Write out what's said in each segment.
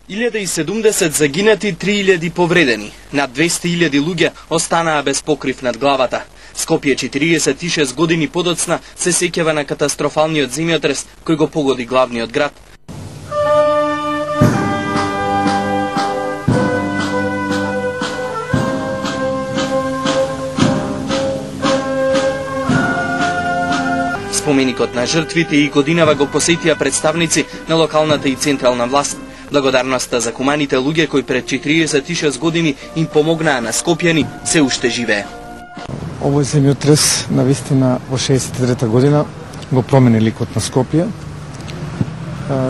1070 загинати, 3000 повредени. Над 200.000 луѓе останаа без покрив над главата. Скопје 46 години подоцна се сеќава на катастрофалниот земјотрес кој го погоди главниот град. Споменикот на жртвите и годинава го посетија представници на локалната и централна власт. Благодарноста за куманите луѓе кои пред 46 години им помогнаа на скопјани се уште живее. Овој земјотрес навистина во 63 година го промени ликот на Скопје.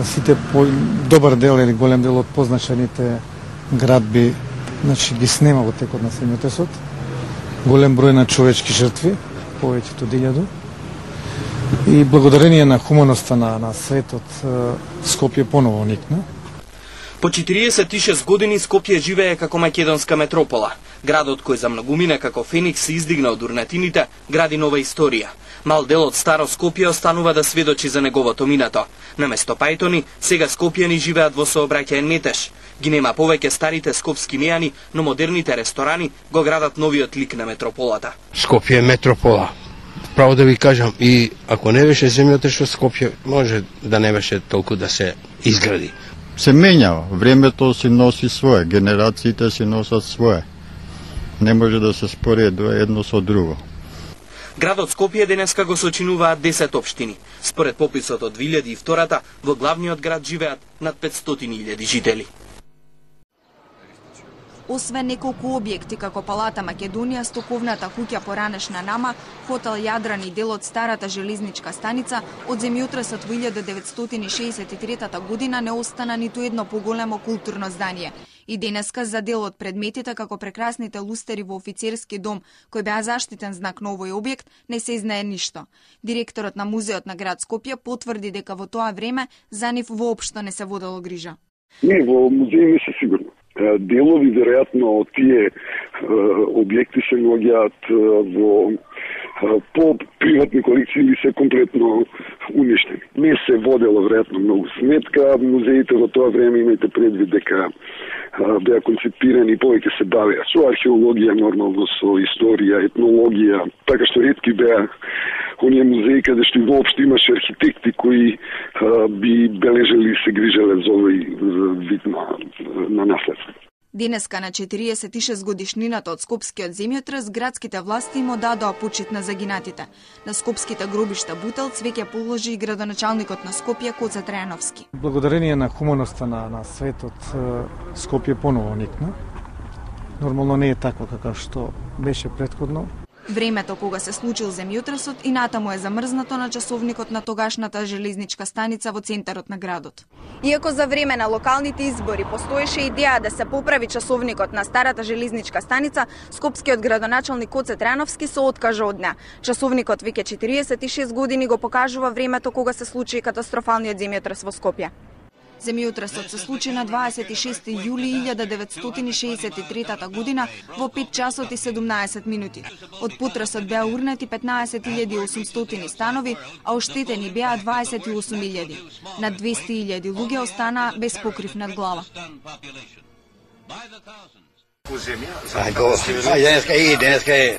Сите добар дел или голем дел од позначаните градби ги снема во текот на земјотресот. Голем број на човечки жртви, повеќето 1000. И благодарение на хуманоста на светот, Скопје поново никна. По 46 години Скопје живее како македонска метропола. Градот кој за многумина како Феникс се издигна од урнатините, гради нова историја. Мал дел од старо Скопје останува да сведочи за неговото минато. Наместо пајтони, сега скопјани живеат во сообраќаен метеж. Ги нема повеќе старите скопски мејани, но модерните ресторани го градат новиот лик на метрополата. Скопје е метропола. Право да ви кажам, и ако не беше земјотресот, Скопје може да не беше толку да се изгради. Се менјава, времето си носи свое, генерациите си носат свое. Не може да се споредува едно со друго. Градот Скопје денеска го сочинуваат 10 општини. Според пописот од 2002 во главниот град живеат над 500.000 жители. Освен неколку објекти како Палата Македонија, стоковната куќа поранешна Нама, хотел Јадран и дел од старата железничка станица, од земјотресот во 1963 година не остана ниту едно поголемо културно здание. И денеска за дел од предметите како прекрасните лустери во офицерски дом, кој беа заштитен знак на овој објект, не се знае ништо. Директорот на музеот на град Скопје потврди дека во тоа време за нив воопшто не се водело грижа. Не, во музеј не се сигурно. Делови, веројатно, од тие објекти се наоѓаат во по приватни колекции или се комплетно уништени. Не се водело, веројатно, многу сметка. Музеите во тоа време, имајте предвид дека беа концепирани, повеќе се бавеа со археологија, нормално со историја, етнологија, така што ретки беа оние музеи каде што воопшто имаше архитекти кои би бележели и се грижеле за овој вид на наследство. Денеска на 46 годишнината од скопскиот земјотрес, градските власти им одадоа почит на загинатите. На скопските гробишта Бутел цвеќе положи и градоначалникот на Скопје Коца Трајановски. Благодарение на хуманоста на светот, Скопје поново никна. Нормално не е такво како што беше претходно. Времето кога се случил земјотресот и натаму е замрзнато на часовникот на тогашната железничка станица во центарот на градот. Иако за време на локалните избори постоеше идеја да се поправи часовникот на старата железничка станица, скопскиот градоначалник Коце Трајановски се откажа од неа. Часовникот веќе 46 години го покажува времето кога се случи катастрофалниот земјотрес во Скопје. Земјотресот се случи на 26 јули 1963 година во 5 часот и 17 минути. Од потресот беа урнати 15.800 станови, а оштетени беа 28.000. Над 200.000 луѓе останаа без покрив над глава.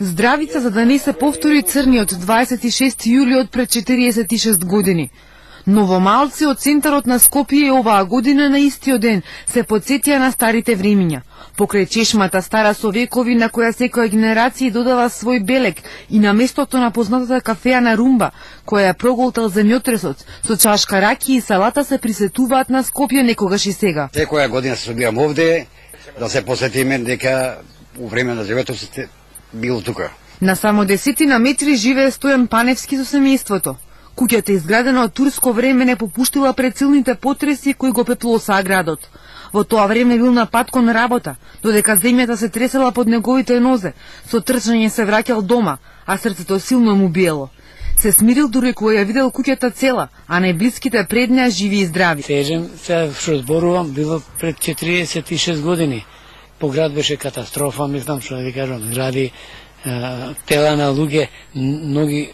Здравица за да не се повтори црниот 26 јули од пред 46 години. Новомалци од центарот на Скопје оваа година на истиот ден се потсетија на старите времиња. Покрај чешмата стара со векови на која секоја генерација додава свој белек и на местото на познатата кафеа на Румба, која ја проголтал земјотресот, со чашка раки и салата се присетуваат на Скопје некогаш и сега. Секоја година се собирам овде да се посетиме дека у време на земјотресот бил тука. На само 10 метри живее Стојан Паневски со семејството. Куќата изградена од турско време не попуштила пред силните потреси кои го пеплосаа градот. Во тоа време бил на пат кон работа, додека земјата се тресела под неговите нозе, со трчање се враќал дома, а срцето силно му биело. Се смирил дури кога ја видел куќата цела, а најблиските пред неа живи и здрави. Сега што зборувам, било пред 46 години. По град беше катастрофа, мислам што да ви кажам, гради тела на луѓе, многи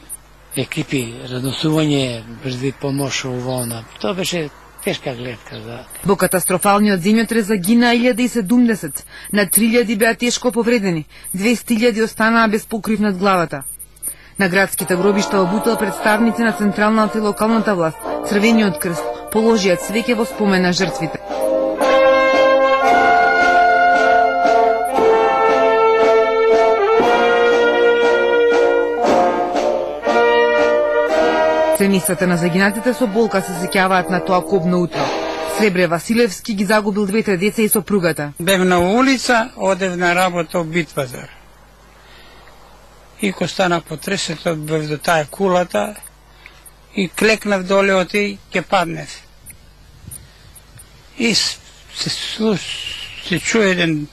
екипи, разносување, брзи помош, овоона. Тоа беше тешка гледка, да. Во катастрофалниот земјотрес загинаа 1070, на 3000 беа тешко повредени, 200.000 останаа без покрив над главата. На градските гробишта во Бутел представници на централната и локалната власт, Црвениот крст, положија цвеќе во спомен на жртвите. Семејствата на загинатите со болка се сеќаваат на тоа кобно утро. Сребре Василевски ги загубил двете деца и сопругата. Бев на улица, одев на работа в Битпазар. И ко стана потресето, бев до тая кулата и клекнав доле оти, ке паднев. И се чуе еден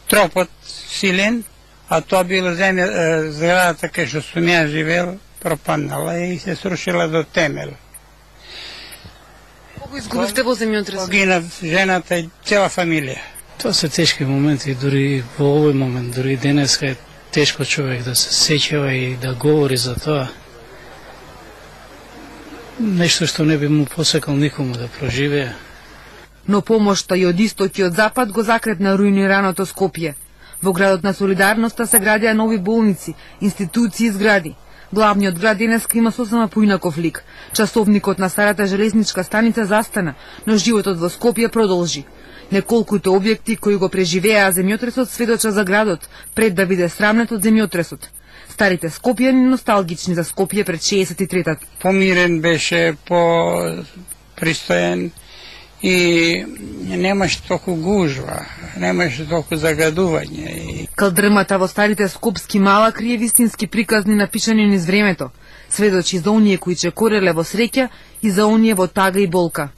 тропот силен, а тоа било земја, зградата кај што сум ја живел, пропаднала и се срушила до темел. Колку изгубивте во земјотресот? Погинав жената и цела фамилија. Тоа се тешки моменти, дури во овој момент, дури денеска е тешко човек да се сеќава и да говори за тоа. Нешто што не би му посекал никому да проживее. Но помошта и од исток и од запад го закрепна руинираното Скопје. Во градот на Солидарноста се градија нови болници, институции и згради. Главниот град денеска има сосема поинаков лик. Часовникот на старата железничка станица застана, но животот во Скопје продолжи. Неколкуте објекти кои го преживеа земјотресот сведоча за градот, пред да биде срамнет од земјотресот. Старите скопјани носталгични за Скопје пред 63-та. Помирен беше, по-пристоен и немаше толку гужва, немаше толку загадување. Калдрмата во старите скопски мала крие вистински приказни напишани низ времето. Сведочи за оние кои чекореле во среќа и за оние во тага и болка.